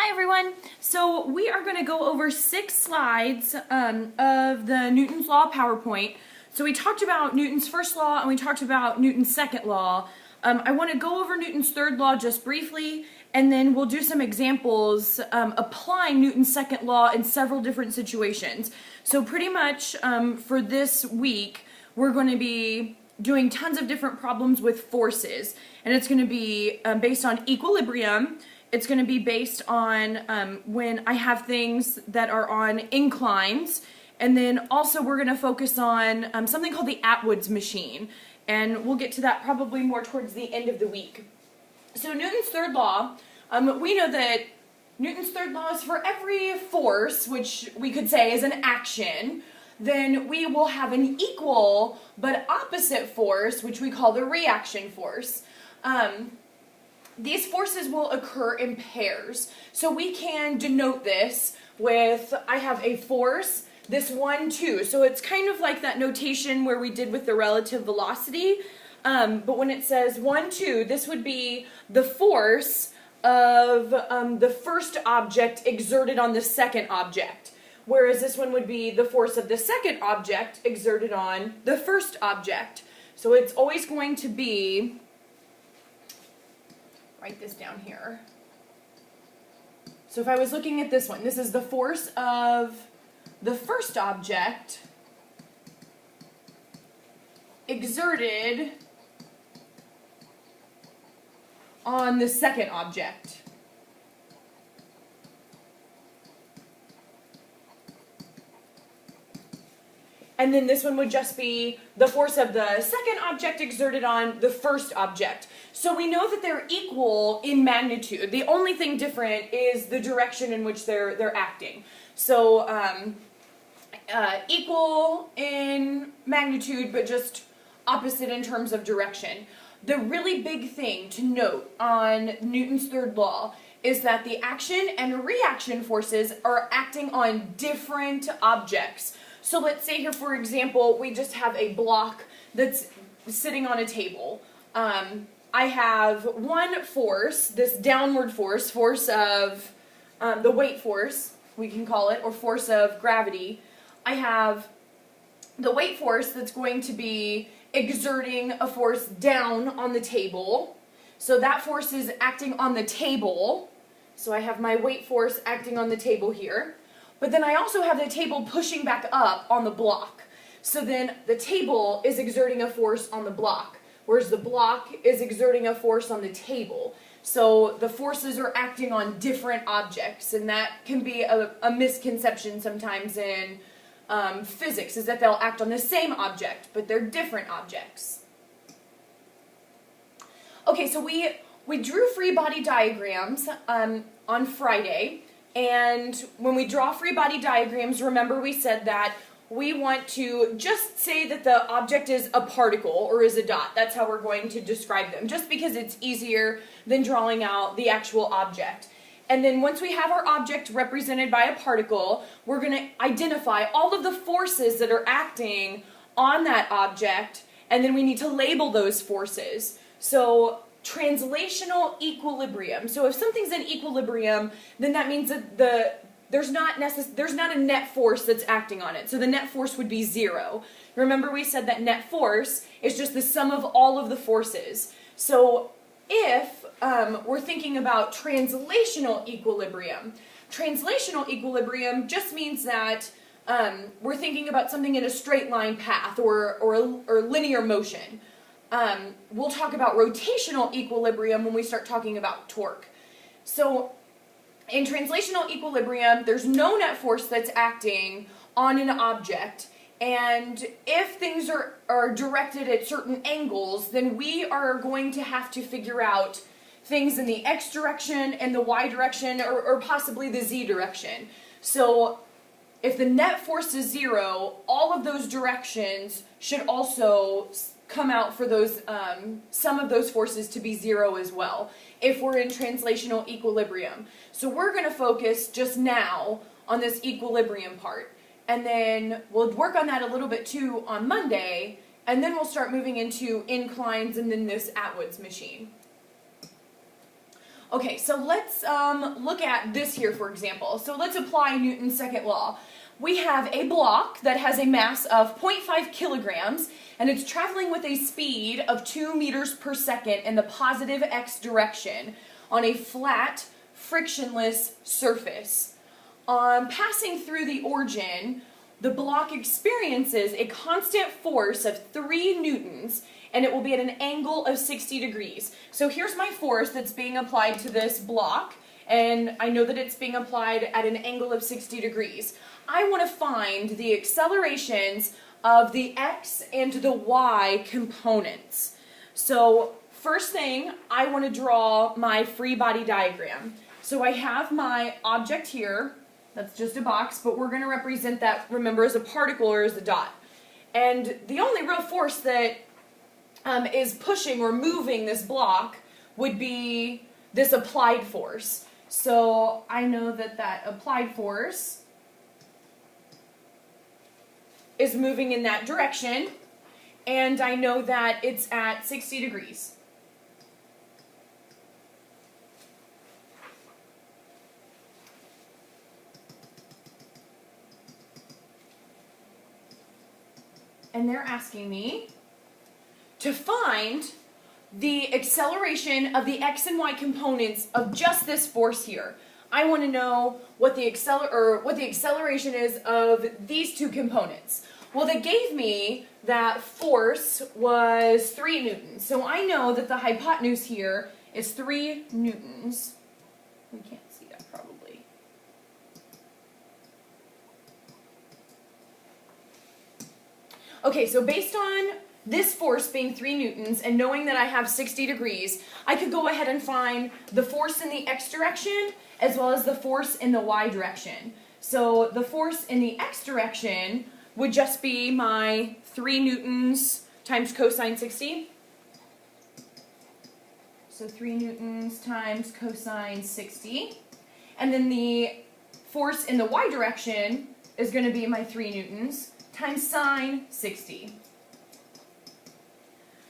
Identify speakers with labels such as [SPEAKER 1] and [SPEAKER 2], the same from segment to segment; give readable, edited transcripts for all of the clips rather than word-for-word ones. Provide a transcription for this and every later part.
[SPEAKER 1] Hi everyone! So we are going to go over 6 slides of the Newton's Law PowerPoint. So we talked about Newton's first law and we talked about Newton's second law. I want to go over Newton's third law just briefly, and then we'll do some examples applying Newton's second law in several different situations. So pretty much for this week we're going to be doing tons of different problems with forces, and it's going to be based on equilibrium. It's going to be based on when I have things that are on inclines, and then also we're going to focus on something called the Atwood's machine, and we'll get to that probably more towards the end of the week. So Newton's third law, we know that Newton's third law is for every force, which we could say is an action, then we will have an equal but opposite force, which we call the reaction force. These forces will occur in pairs. So we can denote this with, I have a force, this 1, 2. So it's kind of like that notation where we did with the relative velocity. But when it says 1, 2, this would be the force of the first object exerted on the second object. Whereas this one would be the force of the second object exerted on the first object. So it's always going to be, write this down here. So if I was looking at this one, this is the force of the first object exerted on the second object. And then this one would just be the force of the second object exerted on the first object. So we know that they're equal in magnitude. The only thing different is the direction in which they're acting. So equal in magnitude, but just opposite in terms of direction. The really big thing to note on Newton's third law is that the action and reaction forces are acting on different objects. So let's say here, for example, we just have a block that's sitting on a table. I have one force, this downward force, force of the weight force, we can call it, or force of gravity. I have the weight force that's going to be exerting a force down on the table. So that force is acting on the table. So I have my weight force acting on the table here. But then I also have the table pushing back up on the block. So then the table is exerting a force on the block, whereas the block is exerting a force on the table. So the forces are acting on different objects, and that can be a misconception sometimes in physics, is that they'll act on the same object, but they're different objects. Okay, so we drew free body diagrams on Friday. And when we draw free body diagrams, remember we said that we want to just say that the object is a particle or is a dot. That's how we're going to describe them, just because it's easier than drawing out the actual object. And then once we have our object represented by a particle, we're going to identify all of the forces that are acting on that object, and then we need to label those forces. So translational equilibrium. So if something's in equilibrium, then that means that there's not a net force that's acting on it. So the net force would be 0. Remember we said that net force is just the sum of all of the forces. So if we're thinking about translational equilibrium just means that we're thinking about something in a straight line path or linear motion. We'll talk about rotational equilibrium when we start talking about torque. So in translational equilibrium, there's no net force that's acting on an object, and if things are directed at certain angles, then we are going to have to figure out things in the x direction and the y direction, or possibly the z direction. So if the net force is 0, all of those directions should also come out for those some of those forces to be 0 as well, if we're in translational equilibrium. So we're going to focus just now on this equilibrium part, and then we'll work on that a little bit too on Monday, and then we'll start moving into inclines and then this Atwood's machine. Okay, so let's look at this here, for example. So let's apply Newton's second law. We have a block that has a mass of 0.5 kilograms, and it's traveling with a speed of 2 meters per second in the positive x direction on a flat, frictionless surface. On passing through the origin, the block experiences a constant force of 3 newtons, and it will be at an angle of 60 degrees. So here's my force that's being applied to this block, and I know that it's being applied at an angle of 60 degrees. I want to find the accelerations of the x and the y components. So first thing, I want to draw my free body diagram. So I have my object here. That's just a box, but we're going to represent that, remember, as a particle or as a dot. And the only real force that is pushing or moving this block would be this applied force. So I know that that applied force is moving in that direction, and I know that it's at 60 degrees. And they're asking me to find the acceleration of the x and y components of just this force here. I want to know what the acceleration is of these two components. Well, they gave me that force was 3 newtons. So I know that the hypotenuse here is 3 newtons. We can't see that probably. Okay, so based on this force being 3 newtons and knowing that I have 60 degrees, I could go ahead and find the force in the x direction as well as the force in the y direction. So the force in the x direction would just be my 3 newtons times cosine 60. So 3 newtons times cosine 60. And then the force in the y direction is going to be my 3 newtons times sine 60.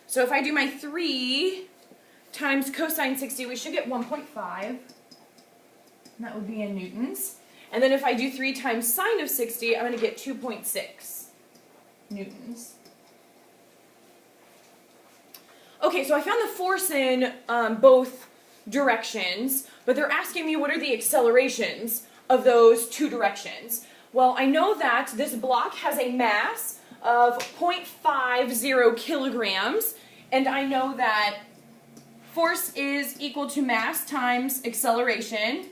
[SPEAKER 1] So if I do my 3 times cosine 60, we should get 1.5. And that would be in newtons. And then if I do 3 times sine of 60, I'm going to get 2.6 newtons. Okay, so I found the force in both directions, but they're asking me what are the accelerations of those two directions. Well, I know that this block has a mass of 0.50 kilograms, and I know that force is equal to mass times acceleration.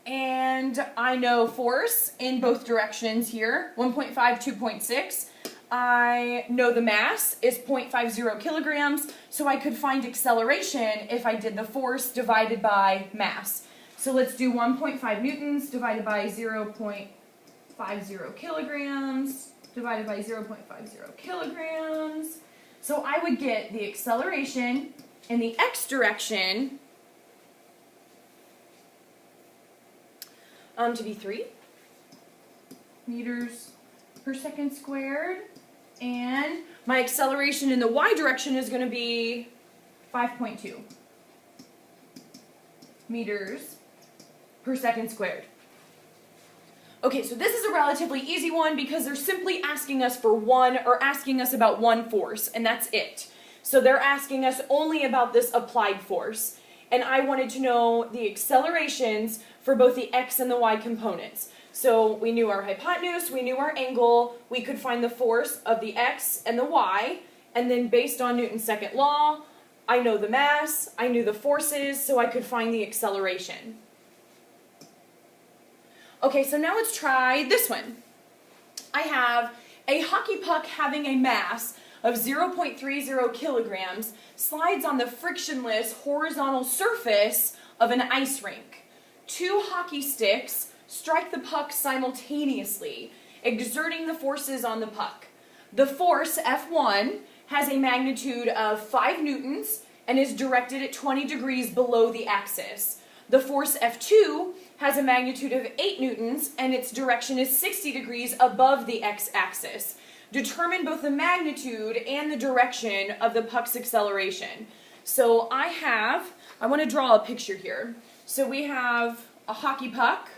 [SPEAKER 1] And I know force in both directions here, 1.5, 2.6. I know the mass is 0.50 kilograms, so I could find acceleration if I did the force divided by mass. So let's do 1.5 newtons divided by 0.50 kilograms divided by 0.50 kilograms. So I would get the acceleration in the x direction to be 3 meters per second squared, and my acceleration in the y direction is going to be 5.2 meters per second squared. Okay, so this is a relatively easy one because they're simply asking us for asking us about one force, and that's it. So they're asking us only about this applied force, and I wanted to know the accelerations for both the x and the y components. So we knew our hypotenuse, we knew our angle, we could find the force of the x and the y, and then based on Newton's second law, I know the mass, I knew the forces, so I could find the acceleration. Okay, so now let's try this one. I have a hockey puck having a mass of 0.30 kilograms slides on the frictionless horizontal surface of an ice rink. 2 hockey sticks strike the puck simultaneously, exerting the forces on the puck. The force, F1, has a magnitude of 5 newtons and is directed at 20 degrees below the axis. The force, F2, has a magnitude of 8 newtons and its direction is 60 degrees above the x-axis. Determine both the magnitude and the direction of the puck's acceleration. So I have I want to draw a picture here. So we have a hockey puck